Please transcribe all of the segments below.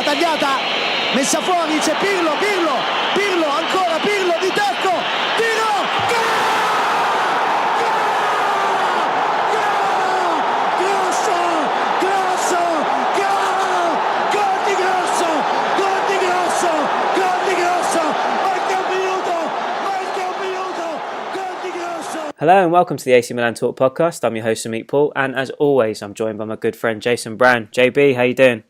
tagliata, messa fuori, c'è Pirlo, ancora Pirlo di tacco, tiro, gol! Hello and welcome to the AC Milan Talk podcast. I'm your host Amit Paul, and as always I'm joined by my good friend Jason Brown. JB, how you doing?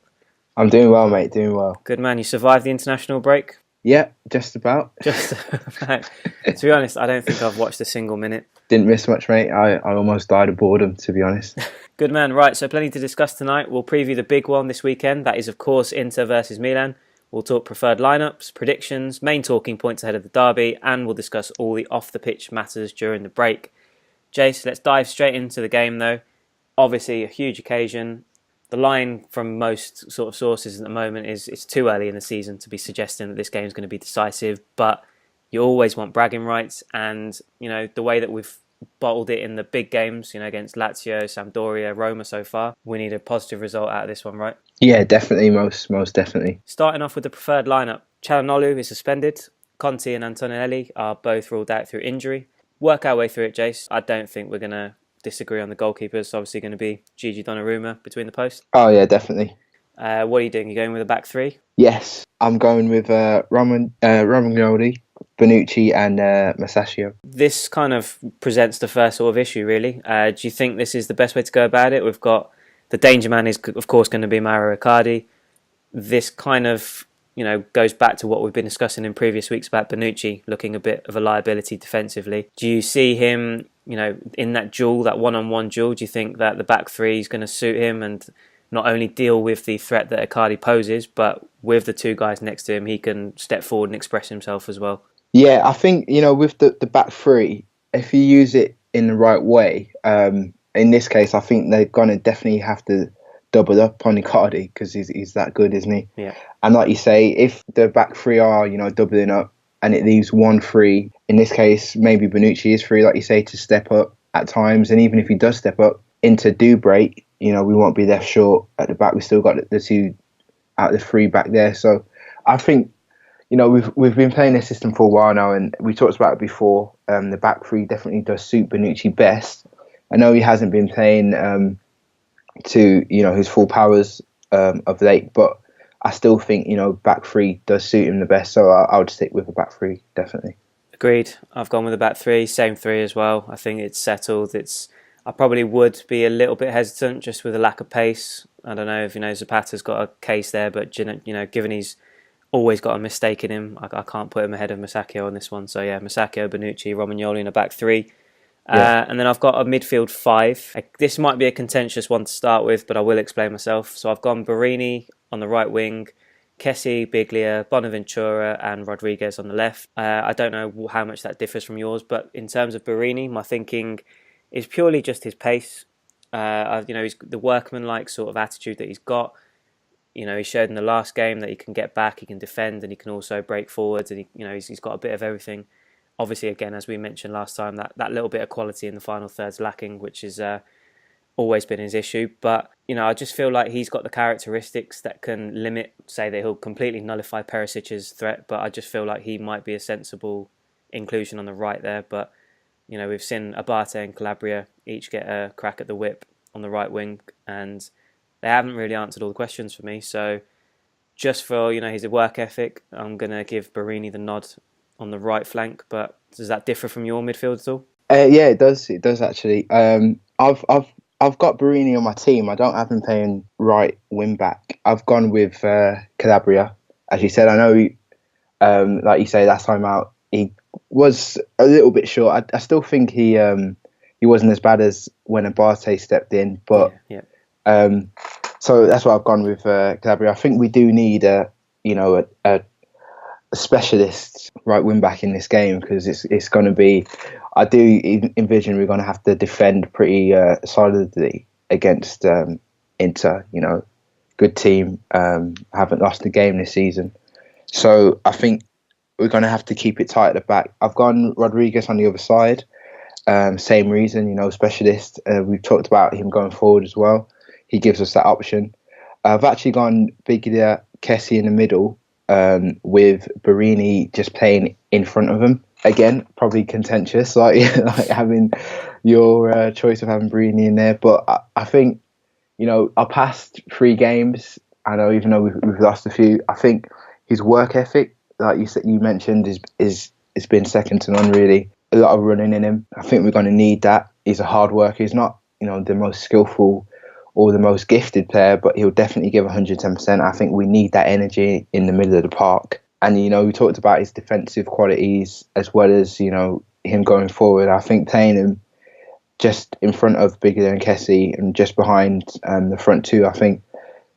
I'm doing well, mate, doing well. Good man, you survived the international break? Yeah, just about. Just about. To be honest, I don't think I've watched a single minute. Didn't miss much, mate. I almost died of boredom, to be honest. Good man, right, so plenty to discuss tonight. We'll preview the big one this weekend, that is of course Inter versus Milan. We'll talk preferred lineups, predictions, main talking points ahead of the derby, and we'll discuss all the off-the-pitch matters during the break. Jace, let's dive straight into the game though. Obviously a huge occasion. The line from most sort of sources at the moment is it's too early in the season to be suggesting that this game is going to be decisive, but you always want bragging rights, and you know the way that we've bottled it in the big games, you know, against Lazio, Sampdoria, Roma so far, we need a positive result out of this one, right? Yeah, definitely, most definitely. Starting off with the preferred lineup, Çalhanoğlu is suspended. Conti and Antonelli are both ruled out through injury. Work our way through it, Jace. I don't think we're going to disagree on the goalkeepers. It's obviously going to be Gigi Donnarumma between the posts. Oh yeah, definitely. What are you doing? You going with a back three? Yes, I'm going with Romagnoli, Bonucci and Masaccio. This kind of presents the first sort of issue, really. Do you think this is the best way to go about it? We've got the danger man is, of course, going to be Mauro Icardi. This kind of, you know, goes back to what we've been discussing in previous weeks about Bonucci looking a bit of a liability defensively. Do you see him, you know, in that duel, that one-on-one duel? Do you think that the back three is going to suit him and not only deal with the threat that Icardi poses, but with the two guys next to him, he can step forward and express himself as well? Yeah, I think, you know, with the back three, if you use it in the right way, in this case, I think they're going to definitely have to double up on Icardi because he's that good, isn't he? Yeah. And like you say, if the back three are, you know, doubling up and it leaves one free, in this case, maybe Bonucci is free, like you say, to step up at times. And even if he does step up into do break, you know, we won't be left short at the back. We still got the two out of the three back there. So I think, you know, we've been playing this system for a while now, and we talked about it before. The back three definitely does suit Bonucci best. I know he hasn't been playing to, you know, his full powers of late, but I still think, you know, back three does suit him the best. So I would stick with a back three, definitely. Agreed. I've gone with a back three, same three as well. I think it's settled. I probably would be a little bit hesitant just with a lack of pace. I don't know if, you know, Zapata's got a case there, but, you know, given he's always got a mistake in him, I can't put him ahead of Masaccio on this one. So yeah, Masaccio, Bonucci, Romagnoli in a back three. Yeah. And then I've got a midfield five. This might be a contentious one to start with, but I will explain myself. So I've gone Borini on the right wing, Kessie, Biglia, Bonaventura and Rodriguez on the left. I don't know how much that differs from yours, but in terms of Borini, my thinking is purely just his pace. You know, he's the workman-like sort of attitude that he's got. You know, he showed in the last game that he can get back, he can defend, and he can also break forwards, and he's got a bit of everything. Obviously, again, as we mentioned last time, that little bit of quality in the final third's lacking, which has always been his issue. But, you know, I just feel like he's got the characteristics that can limit, say that he'll completely nullify Perisic's threat, but I just feel like he might be a sensible inclusion on the right there. But, you know, we've seen Abate and Calabria each get a crack at the whip on the right wing, and they haven't really answered all the questions for me. So just for, you know, his work ethic, I'm going to give Borini the nod on the right flank. But does that differ from your midfield at all? Yeah, it does. It does actually. I've got Borini on my team. I don't have him playing right wing back. I've gone with Calabria, as you said. I know, like you say, last time out he was a little bit short. I still think he wasn't as bad as when Abate stepped in, but yeah. So that's why I've gone with Calabria. I think we do need a specialist right wing back in this game, because it's going to be. I do envision we're going to have to defend pretty solidly against Inter. You know, good team, haven't lost a game this season, so I think we're going to have to keep it tight at the back. I've gone Rodriguez on the other side. Same reason, you know, specialist. We've talked about him going forward as well. He gives us that option. I've actually gone Biglia, Kessie in the middle, with Barini just playing in front of him. Again, probably contentious, like like having your choice of having Barini in there. But I think, our past 3 games, I know even though we've lost a few, I think his work ethic, like you mentioned, is it's been second to none really. A lot of running in him. I think we're going to need that. He's a hard worker. He's not, the most skillful or the most gifted player, but he'll definitely give 110%. I think we need that energy in the middle of the park. And, we talked about his defensive qualities as well as, him going forward. I think playing him just in front of Bigger and Kessie and just behind the front two, I think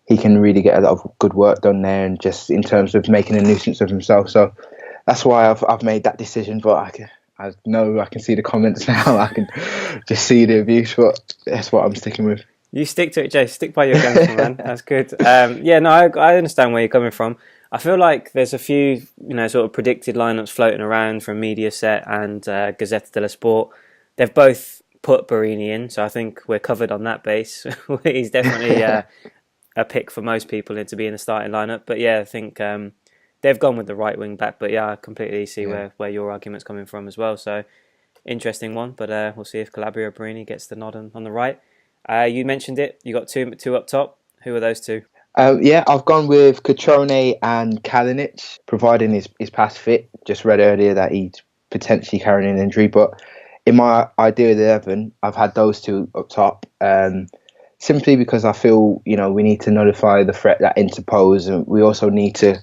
he can really get a lot of good work done there, and just in terms of making a nuisance of himself. So that's why I've made that decision. But I know I can see the comments now. I can just see the abuse, but that's what I'm sticking with. You stick to it, Jay. Stick by your guns, man. That's good. I understand where you're coming from. I feel like there's a few, sort of predicted lineups floating around from Mediaset and Gazzetta dello Sport. They've both put Barini in, so I think we're covered on that base. He's definitely a pick for most people to be in the starting lineup. But yeah, I think they've gone with the right wing back. But yeah, I completely see where your argument's coming from as well. So interesting one. But we'll see if Calabria or Barini gets the nod on the right. You mentioned it. You got two up top. Who are those two? I've gone with Cutrone and Kalinic, providing his pass fit. Just read earlier that he's potentially carrying an injury, but in my ideal 11, I've had those two up top. Simply because I feel, we need to nullify the threat that interpose, and we also need to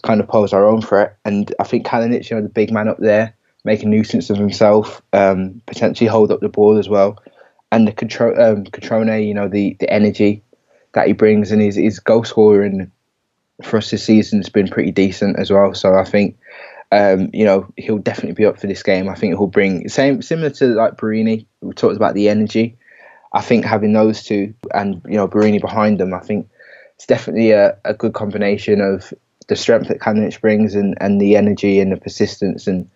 kind of pose our own threat. And I think Kalinic, the big man up there, make a nuisance of himself, potentially hold up the ball as well. And the Cutrone, the energy that he brings, and his goal scoring for us this season has been pretty decent as well. So I think, he'll definitely be up for this game. I think he'll bring similar to like Barini. We talked about the energy. I think having those two and Barini behind them, I think it's definitely a good combination of the strength that Kalinic brings and the energy and the persistence and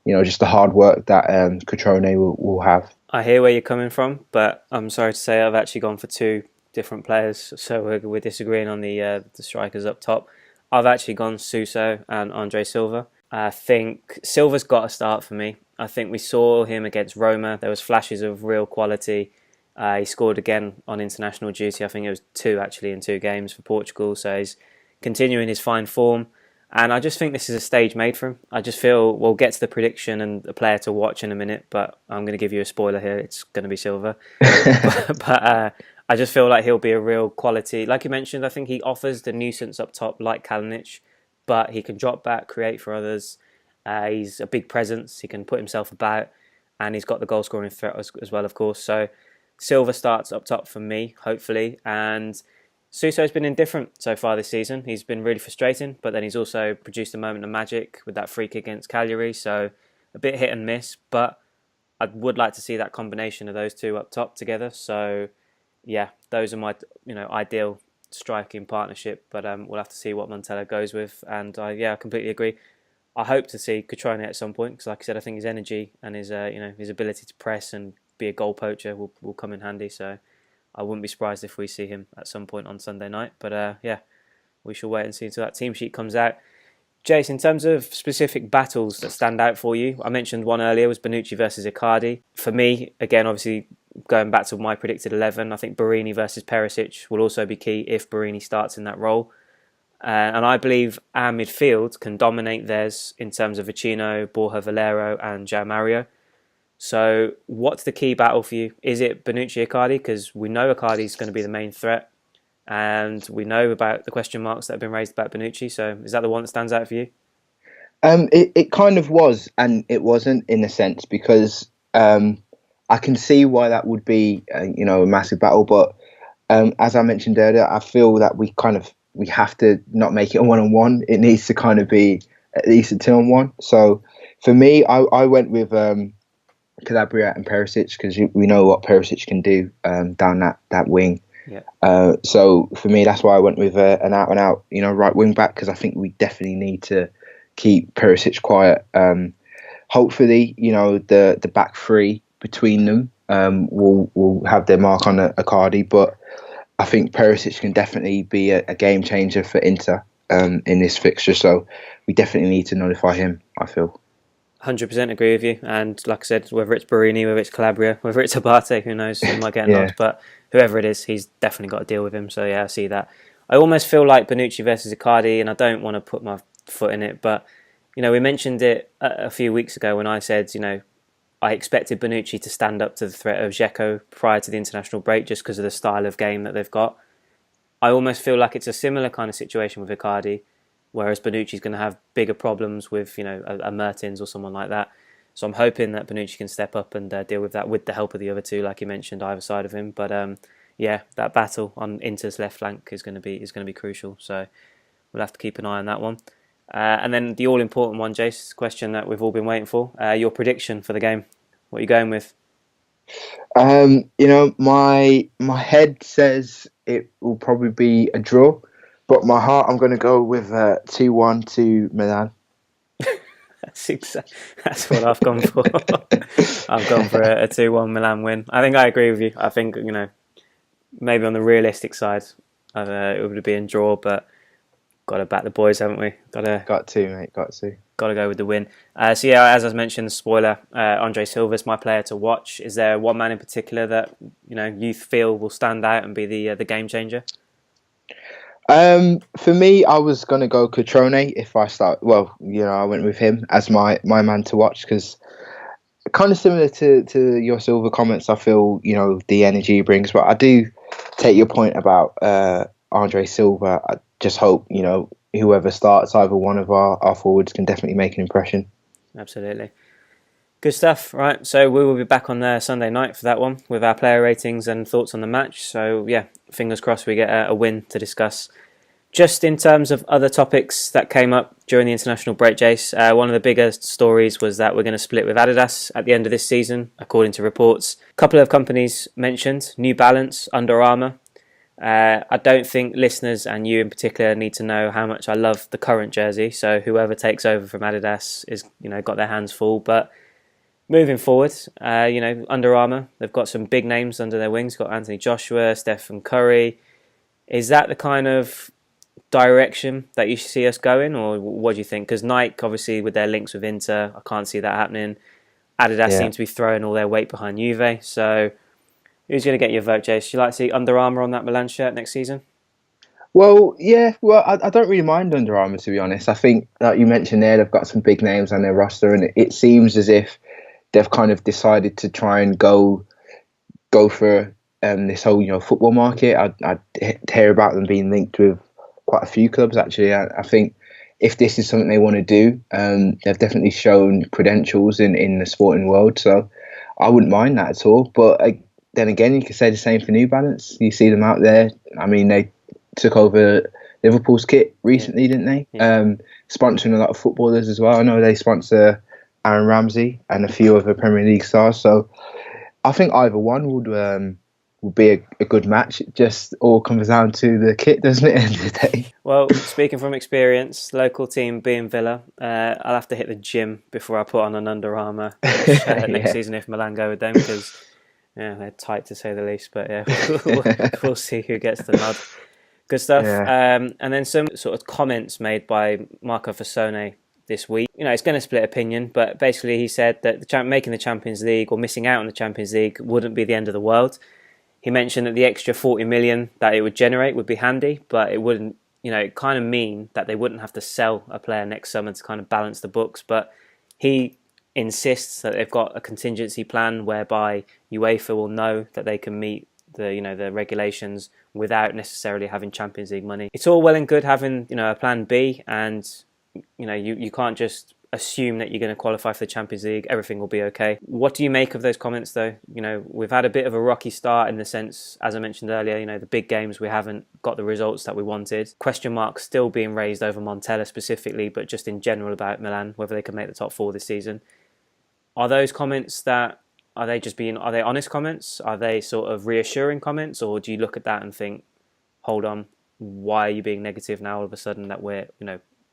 just the hard work that Cutrone will have. I hear where you're coming from, but I'm sorry to say I've actually gone for two different players, so we're disagreeing on the strikers up top. I've actually gone Suso and Andre Silva. I think Silva's got a start for me. I think we saw him against Roma. There was flashes of real quality. He scored again on international duty. I think it was 2 actually in 2 games for Portugal. So he's continuing his fine form. And I just think this is a stage made for him. I just feel we'll get to the prediction and the player to watch in a minute, but I'm going to give you a spoiler here. It's going to be Silva. but I just feel like he'll be a real quality. Like you mentioned, I think he offers the nuisance up top like Kalinic, but he can drop back, create for others. He's a big presence. He can put himself about, and he's got the goal scoring threat as well, of course. So Silva starts up top for me, hopefully. And Suso's been indifferent so far this season. He's been really frustrating, but then he's also produced a moment of magic with that free kick against Cagliari. So a bit hit and miss, but I would like to see that combination of those two up top together. So yeah, those are my ideal striking partnership. But we'll have to see what Montella goes with. And I completely agree. I hope to see Cutrone at some point because, like I said, I think his energy and his his ability to press and be a goal poacher will come in handy. So I wouldn't be surprised if we see him at some point on Sunday night. But we shall wait and see until that team sheet comes out. Jace, in terms of specific battles that stand out for you, I mentioned one earlier was Bonucci versus Icardi. For me, again, obviously going back to my predicted 11, I think Barini versus Perisic will also be key if Barini starts in that role. And I believe our midfield can dominate theirs in terms of Vicino, Borja Valero and João Mario. So what's the key battle for you? Is it Bonucci-Icardi? Because we know Icardi's going to be the main threat. And we know about the question marks that have been raised about Bonucci. So is that the one that stands out for you? It kind of was, and it wasn't in a sense, because I can see why that would be a massive battle. But as I mentioned earlier, I feel that we have to not make it a 1-on-1. It needs to kind of be at least a 2-on-1. So for me, I went with Calabria and Perisic because we know what Perisic can do down that wing. Yeah. So for me, that's why I went with an out-and-out right wing back, because I think we definitely need to keep Perisic quiet. Hopefully, the back three between them will have their mark on Icardi, but I think Perisic can definitely be a game changer for Inter. in this fixture. So we definitely need to notify him, I feel. 100% agree with you. And like I said, whether it's Barini, whether it's Calabria, whether it's Abate, who knows, he might get a nod. But whoever it is, he's definitely got to deal with him. So yeah, I see that. I almost feel like Bonucci versus Icardi, and I don't want to put my foot in it, but we mentioned it a few weeks ago when I said, I expected Bonucci to stand up to the threat of Dzeko prior to the international break just because of the style of game that they've got. I almost feel like it's a similar kind of situation with Icardi, whereas Bonucci's going to have bigger problems with, a Mertens or someone like that. So I'm hoping that Bonucci can step up and deal with that with the help of the other two, like you mentioned, either side of him. But that battle on Inter's left flank is going to be crucial. So we'll have to keep an eye on that one. And then the all-important one, Jace, question that we've all been waiting for. Your prediction for the game. What are you going with? My head says it will probably be a draw, but my heart, I'm going to go with 2-1 to Milan. That's what I've gone for. I've gone for a 2-1 Milan win. I think I agree with you. I think, maybe on the realistic side, it would be a draw, but got to back the boys, haven't we? Got to, mate. Got to go with the win. So yeah, as I mentioned, spoiler, Andre Silva's my player to watch. Is there one man in particular that you feel will stand out and be the game changer? For me, I was gonna go Cutrone if I start. Well, I went with him as my man to watch because kind of similar to your Silva comments. I feel the energy he brings, but I do take your point about Andre Silva. I just hope whoever starts, either one of our forwards, can definitely make an impression. Absolutely. Good stuff. Right, so we will be back on there Sunday night for that one with our player ratings and thoughts on the match. So yeah, fingers crossed we get a win to discuss. Just in terms of other topics that came up during the international break, Jace, one of the biggest stories was that we're going to split with Adidas at the end of this season, according to reports. A couple of companies mentioned, New Balance, Under Armour. I don't think listeners and you in particular need to know how much I love the current jersey. So whoever takes over from Adidas is, got their hands full. But moving forward, Under Armour, they've got some big names under their wings. Got Anthony Joshua, Stephen Curry. Is that the kind of direction that you see us going, or what do you think? Because Nike, obviously, with their links with Inter, I can't see that happening. Adidas seem to be throwing all their weight behind Juve. So who's going to get your vote, Jace? Do you like to see Under Armour on that Milan shirt next season? Well, yeah. Well, I don't really mind Under Armour, to be honest. I think, like you mentioned there, they've got some big names on their roster, and it seems as if they've kind of decided to try and go for this whole football market. I hear about them being linked with quite a few clubs, actually. I think if this is something they want to do, they've definitely shown credentials in the sporting world, so I wouldn't mind that at all. But then again, you could say the same for New Balance. You see them out there. I mean, they took over Liverpool's kit recently, didn't they? Yeah. Sponsoring a lot of footballers as well. I know they sponsor Aaron Ramsey and a few other Premier League stars. So I think either one would be a good match. It just all comes down to the kit, doesn't it, at the end of the day? Well, speaking from experience, local team being Villa, I'll have to hit the gym before I put on an Under Armour next season if Milan go with them, because they're tight to say the least. But yeah, we'll see who gets the nod. Good stuff. Yeah. And then some sort of comments made by Marco Fassone this week. It's going to split opinion, but basically he said that making the Champions League or missing out on the Champions League wouldn't be the end of the world. He mentioned that the extra 40 million that it would generate would be handy, but it wouldn't, it kind of mean that they wouldn't have to sell a player next summer to kind of balance the books. But he insists that they've got a contingency plan whereby UEFA will know that they can meet the regulations without necessarily having Champions League money. It's all well and good having, a plan B, and you can't just assume that you're going to qualify for the Champions League, everything will be okay. What do you make of those comments though? We've had a bit of a rocky start in the sense, as I mentioned earlier, the big games we haven't got the results that we wanted. Question marks still being raised over Montella specifically, but just in general about Milan, whether they can make the top four this season. Are those comments are they honest comments? Are they sort of reassuring comments? Or do you look at that and think, hold on, why are you being negative now all of a sudden that we're,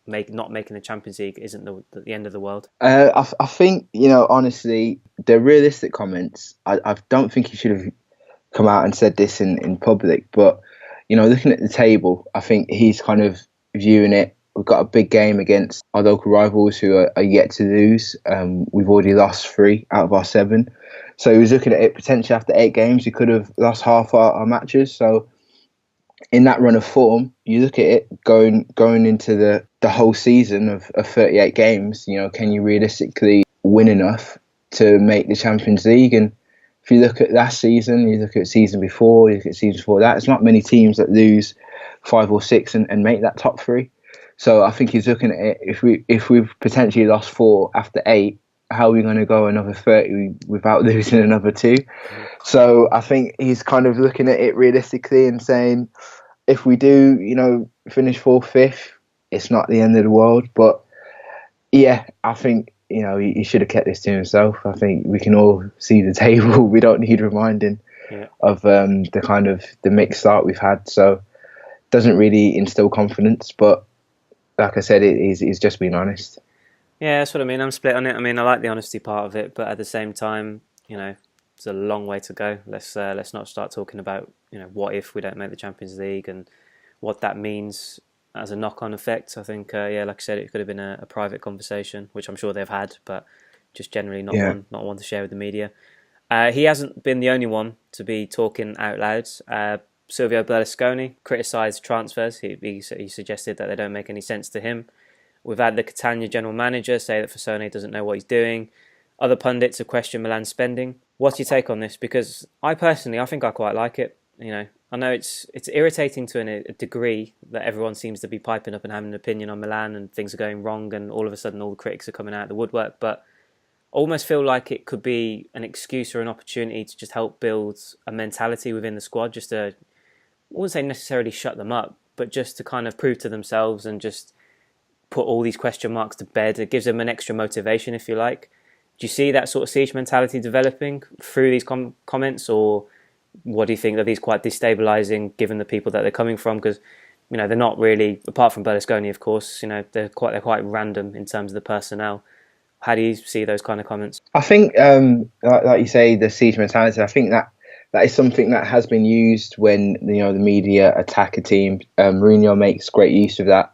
not making the Champions League isn't the end of the world? I think, honestly, they're realistic comments. I don't think he should have come out and said this in public, but, looking at the table, I think he's kind of viewing it, we've got a big game against our local rivals who are yet to lose. We've already lost 3 out of our 7. So he was looking at it potentially after 8 games, we could have lost half our matches. So in that run of form, you look at it going into the whole season of 38 games, can you realistically win enough to make the Champions League? And if you look at last season, you look at season before, you look at season before that, it's not many teams that lose 5 or 6 and make that top 3. So I think he's looking at it, if we've potentially lost 4 after 8, how are we going to go another 30 without losing another 2? So I think he's kind of looking at it realistically and saying, if we do, finish 4th, 5th, it's not the end of the world. But yeah, I think, he should have kept this to himself. I think we can all see the table. We don't need reminding of the kind of the mixed start we've had. So doesn't really instill confidence. But like I said, he's just being honest. Yeah, that's what I mean. I'm split on it. I mean, I like the honesty part of it, but at the same time, it's a long way to go. Let's not start talking about what if we don't make the Champions League and what that means as a knock-on effect. I think like I said, it could have been a private conversation, which I'm sure they've had, but just generally not one to share with the media. He hasn't been the only one to be talking out loud. Silvio Berlusconi criticised transfers. He suggested that they don't make any sense to him. We've had the Catania general manager say that Fasone doesn't know what he's doing. Other pundits have questioned Milan's spending. What's your take on this? Because I think I quite like it. I know it's irritating to a degree that everyone seems to be piping up and having an opinion on Milan and things are going wrong and all of a sudden all the critics are coming out of the woodwork. But I almost feel like it could be an excuse or an opportunity to just help build a mentality within the squad, just to, I wouldn't say necessarily shut them up, but just to kind of prove to themselves and just put all these question marks to bed. It gives them an extra motivation, if you like. Do you see that sort of siege mentality developing through these comments, or what do you think? Are these quite destabilising given the people that they're coming from? Because they're not really, apart from Berlusconi, of course. They're quite random in terms of the personnel. How do you see those kind of comments? I think, like you say, the siege mentality. I think that is something that has been used when the media attack a team. Mourinho makes great use of that.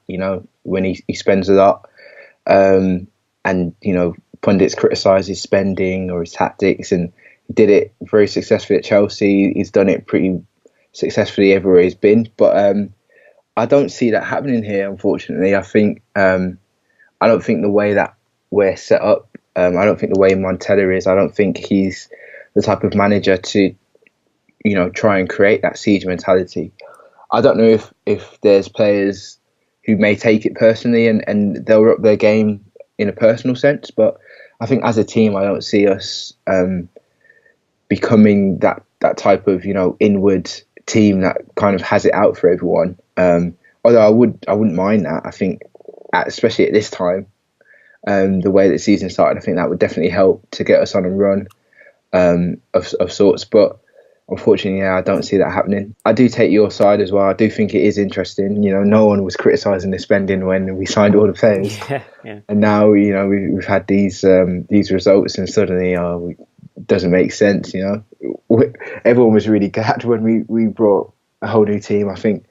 When he spends a lot, and pundits criticise his spending or his tactics, and he did it very successfully at Chelsea. He's done it pretty successfully everywhere he's been. But I don't see that happening here, unfortunately. I think I don't think the way that we're set up, I don't think the way Montella is, I don't think he's the type of manager to try and create that siege mentality. I don't know if there's players who may take it personally and they'll up their game in a personal sense, but I think as a team, I don't see us becoming that type of inward team that kind of has it out for everyone. Although I wouldn't mind that. I think, especially at this time, the way that the season started, I think that would definitely help to get us on a run of sorts. But unfortunately, I don't see that happening. I do take your side as well. I do think it is interesting. No one was criticising the spending when we signed all the players, and now we've had these results, and suddenly it doesn't make sense. Everyone was really glad when we brought a whole new team. I think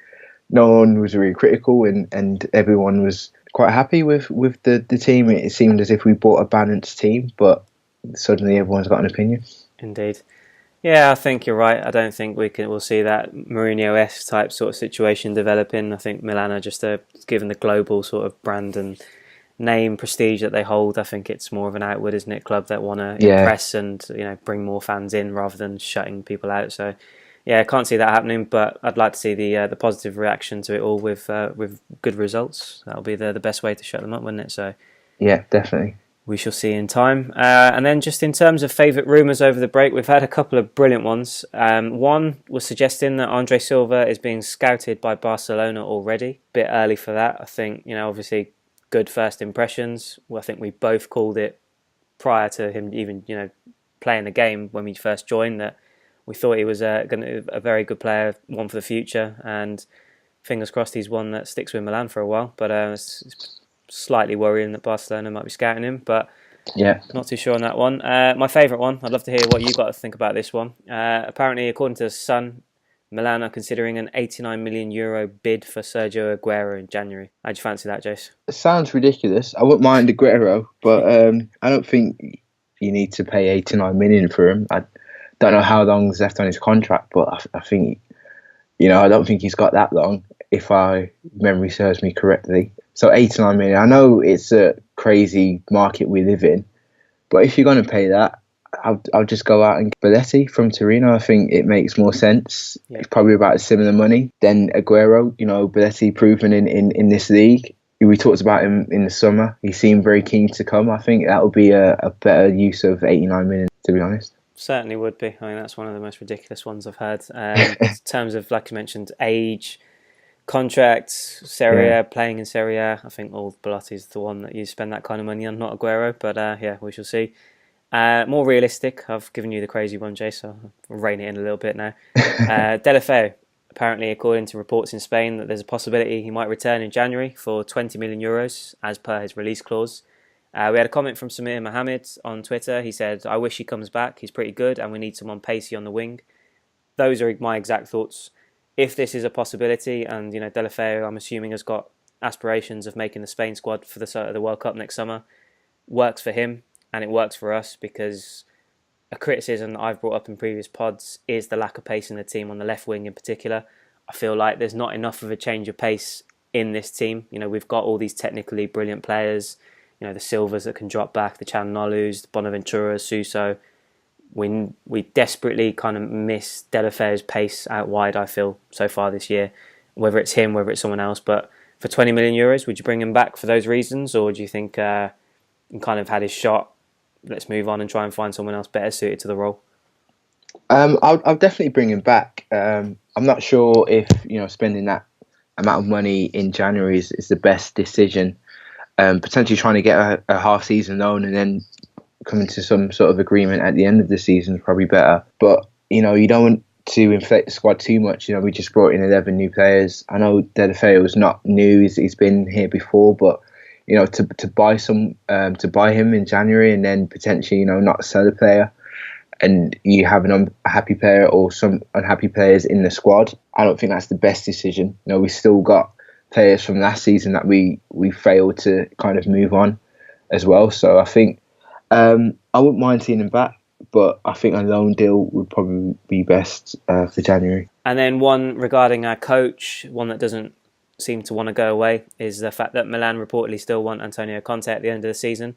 no one was really critical, and everyone was quite happy with the team. It seemed as if we brought a balanced team, but suddenly everyone's got an opinion. Indeed. Yeah, I think you're right. I don't think we'll see that Mourinho-esque type sort of situation developing. I think Milan are just given the global sort of brand and name prestige that they hold. I think it's more of an outward, isn't it, club that want to impress and bring more fans in rather than shutting people out. So yeah, I can't see that happening, but I'd like to see the positive reaction to it all with good results. That'll be the best way to shut them up, wouldn't it? So yeah, definitely. We shall see in time. And then just in terms of favourite rumours over the break, we've had a couple of brilliant ones. One was suggesting that Andre Silva is being scouted by Barcelona already. Bit early for that. I think, obviously good first impressions. Well, I think we both called it prior to him even, playing the game when we first joined, that we thought he was a very good player, one for the future. And fingers crossed he's one that sticks with Milan for a while. But it's slightly worrying that Barcelona might be scouting him, but not too sure on that one. My favourite one, I'd love to hear what you got to think about this one. Apparently, according to The Sun, Milan are considering an €89 million bid for Sergio Aguero in January. How'd you fancy that, Jace? It sounds ridiculous. I wouldn't mind Aguero, but I don't think you need to pay 89 million for him. I don't know how long's left on his contract, but I think, I don't think he's got that long, if my memory serves me correctly. So 89 million. I know it's a crazy market we live in, but if you're going to pay that, I'll just go out and get Belletti from Torino. I think it makes more sense. Yeah. It's probably about similar money than Aguero. Belletti proven in this league. We talked about him in the summer. He seemed very keen to come. I think that would be a better use of 89 million, to be honest. Certainly would be. I mean, that's one of the most ridiculous ones I've heard. In terms of, like you mentioned, age, contracts, Serie A, playing in Serie A, I think all Belletti's the one that you spend that kind of money on, not Aguero. But we shall see. More realistic, I've given you the crazy one, Jay, so I'll rein it in a little bit now. Deulofeu, apparently, according to reports in Spain, that there's a possibility he might return in January for €20 million, as per his release clause. We had a comment from Samir Mohammed on Twitter. He said, "I wish he comes back. He's pretty good, and we need someone pacey on the wing." Those are my exact thoughts. If this is a possibility, and Deulofeu, I'm assuming, has got aspirations of making the Spain squad for the World Cup next summer, works for him. And it works for us, because a criticism that I've brought up in previous pods is the lack of pace in the team, on the left wing in particular. I feel like there's not enough of a change of pace in this team. We've got all these technically brilliant players, the Silvas that can drop back, the Calhanoglu's, the Bonaventuras, Suso. We desperately kind of miss Deulofeu's pace out wide, I feel, so far this year, whether it's him, whether it's someone else. But for €20 million, would you bring him back for those reasons, or do you think he kind of had his shot? Let's move on and try and find someone else better suited to the role? I'll definitely bring him back. I'm not sure if spending that amount of money in January is the best decision. Potentially trying to get a half season loan and then coming to some sort of agreement at the end of the season is probably better. But you don't want to inflate the squad too much. We just brought in 11 new players. I know Deulofeu is not new; he's been here before, but to buy him in January and then potentially, not sell a player, and you have an unhappy player or some unhappy players in the squad, I don't think that's the best decision. We still got players from last season that we failed to kind of move on as well. So I think I wouldn't mind seeing him back, but I think a loan deal would probably be best for January. And then one regarding our coach, one that doesn't seem to want to go away, is the fact that Milan reportedly still want Antonio Conte at the end of the season.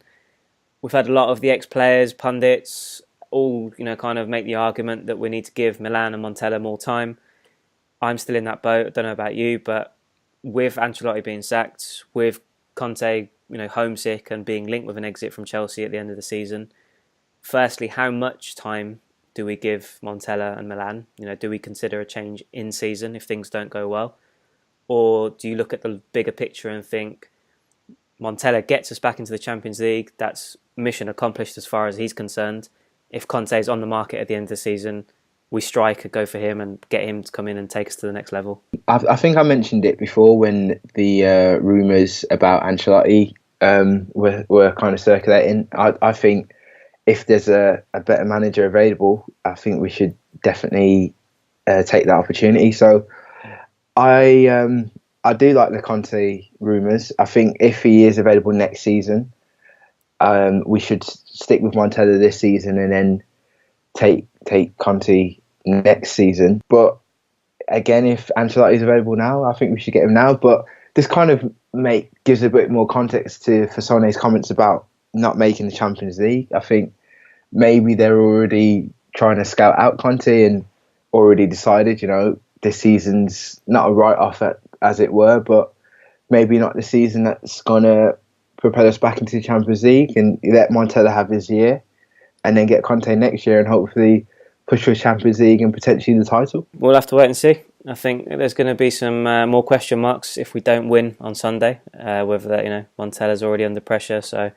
We've had a lot of the ex-players, pundits, all kind of make the argument that we need to give Milan and Montella more time. I'm still in that boat. I don't know about you, but with Ancelotti being sacked, with Conte homesick and being linked with an exit from Chelsea at the end of the season, firstly, how much time do we give Montella and Milan? Do we consider a change in season if things don't go well? Or do you look at the bigger picture and think Montella gets us back into the Champions League, that's mission accomplished as far as he's concerned. If Conte is on the market at the end of the season, we strike and go for him and get him to come in and take us to the next level? I think I mentioned it before when the rumours about Ancelotti were kind of circulating. I think if there's a better manager available, I think we should definitely take that opportunity. So I do like the Conte rumours. I think if he is available next season, we should stick with Montella this season and then take Conte next season. But again, if Ancelotti is available now, I think we should get him now. But this kind of gives a bit more context to Fassone's comments about not making the Champions League. I think maybe they're already trying to scout out Conte and already decided, this season's not a write-off, as it were, but maybe not the season that's going to propel us back into the Champions League, and let Montella have his year and then get Conte next year and hopefully push for Champions League and potentially the title. We'll have to wait and see. I think there's going to be some more question marks if we don't win on Sunday, whether that, Montella's already under pressure, so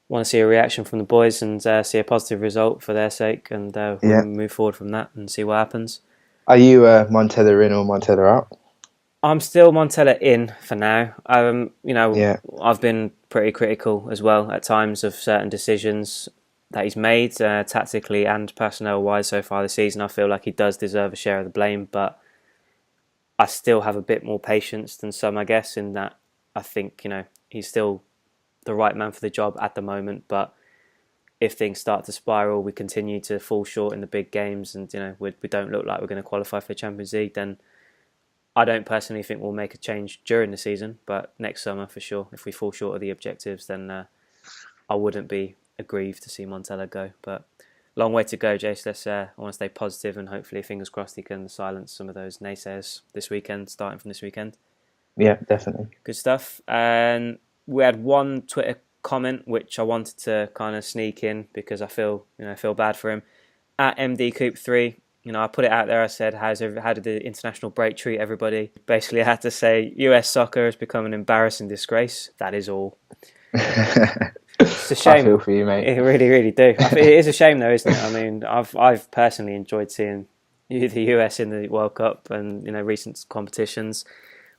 want to see a reaction from the boys and see a positive result for their sake, and we'll move forward from that and see what happens. Are you Montella in or Montella out? I'm still Montella in for now. I've been pretty critical as well at times of certain decisions that he's made, tactically and personnel-wise so far this season. I feel like he does deserve a share of the blame, but I still have a bit more patience than some, I guess, in that I think, he's still the right man for the job at the moment. But if things start to spiral, we continue to fall short in the big games, and we don't look like we're going to qualify for the Champions League, then I don't personally think we'll make a change during the season. But next summer, for sure, if we fall short of the objectives, then I wouldn't be aggrieved to see Montella go. But long way to go, Jace. I want to stay positive, and hopefully, fingers crossed, he can silence some of those naysayers this weekend, starting from this weekend. Yeah, definitely. Good stuff. And we had one Twitter comment which I wanted to kind of sneak in because I feel bad for him. At MD Coop 3, I put it out there. I said, how did the international break treat everybody? Basically, I had to say, US soccer has become an embarrassing disgrace. That is all. It's a shame. I feel for you, mate. It really, really do. It is a shame, though, isn't it? I mean, I've personally enjoyed seeing the US in the World Cup and recent competitions.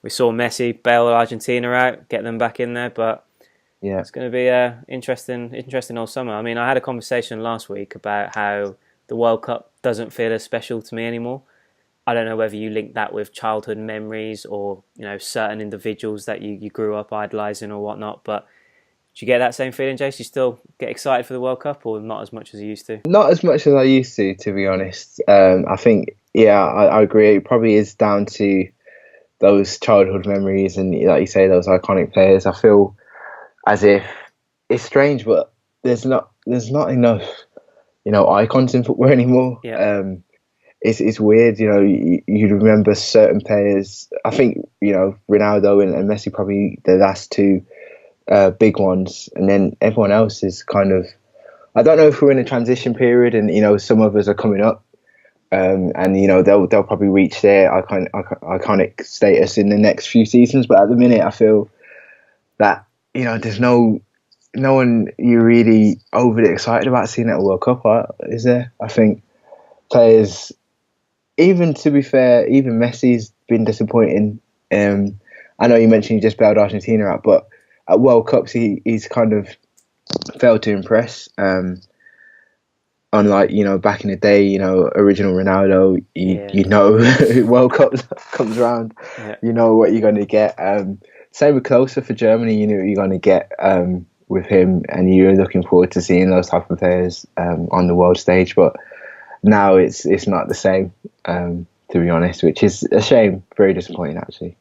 We saw Messi bail Argentina out, get them back in there, but yeah, it's going to be a interesting all summer. I mean, I had a conversation last week about how the World Cup doesn't feel as special to me anymore. I don't know whether you link that with childhood memories or certain individuals that you grew up idolising or whatnot, but do you get that same feeling, Jace? You still get excited for the World Cup, or not as much as you used to? Not as much as I used to be honest. I think, I agree. It probably is down to those childhood memories and, like you say, those iconic players. I feel as if it's strange, but there's not enough, icons in football anymore. Yeah. It's weird, you remember certain players. I think, Ronaldo and Messi probably the last two big ones, and then everyone else is kind of, I don't know if we're in a transition period and some of us are coming up, and they'll probably reach their iconic status in the next few seasons, but at the minute I feel that there's no one you're really overly excited about seeing at a World Cup, is there? I think players, even to be fair, even Messi's been disappointing. I know you mentioned he just bailed Argentina out, but at World Cups, he's kind of failed to impress. Unlike, back in the day, original Ronaldo, World Cup comes around, you know what you're going to get. Same with Klose for Germany, you know what you're going to get with him, and you're looking forward to seeing those type of players on the world stage. But now it's not the same, to be honest, which is a shame. Very disappointing, actually.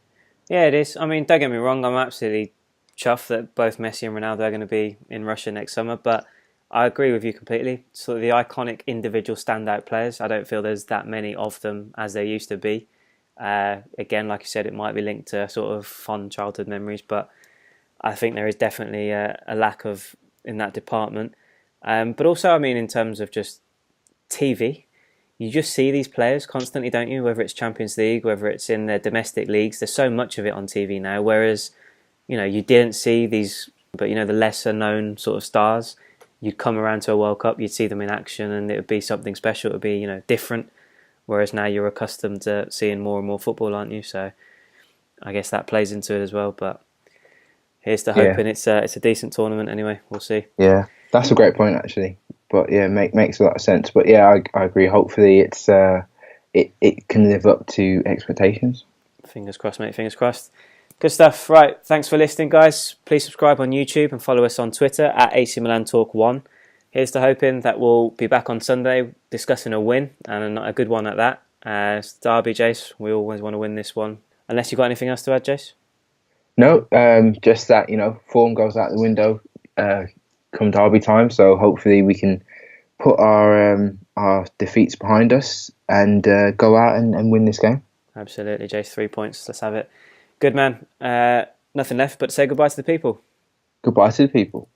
Yeah, it is. I mean, don't get me wrong, I'm absolutely chuffed that both Messi and Ronaldo are going to be in Russia next summer, but I agree with you completely. Sort of the iconic individual standout players, I don't feel there's that many of them as there used to be. Again, like you said, it might be linked to sort of fond childhood memories, but I think there is definitely a lack of in that department. But also, I mean, in terms of just TV, you just see these players constantly, don't you? Whether it's Champions League, whether it's in their domestic leagues, there's so much of it on TV now, whereas you didn't see these, but the lesser known sort of stars, you'd come around to a World Cup, you'd see them in action, and it would be something special. It would be different. Whereas now you're accustomed to seeing more and more football, aren't you? So I guess that plays into it as well. But here's to hoping it's a decent tournament anyway. We'll see. Yeah, that's a great point actually. But yeah, makes a lot of sense. But yeah, I agree. Hopefully it's it can live up to expectations. Fingers crossed, mate. Fingers crossed. Good stuff. Right, thanks for listening, guys. Please subscribe on YouTube and follow us on Twitter at AC Milan Talk 1. Here's to hoping that we'll be back on Sunday discussing a win, and a good one at that. It's Derby, Jace. We always want to win this one. Unless you've got anything else to add, Jace? No, just that, form goes out the window come Derby time. So hopefully we can put our defeats behind us and go out and win this game. Absolutely, Jace. 3 points. Let's have it. Good man. Nothing left but say goodbye to the people. Goodbye to the people.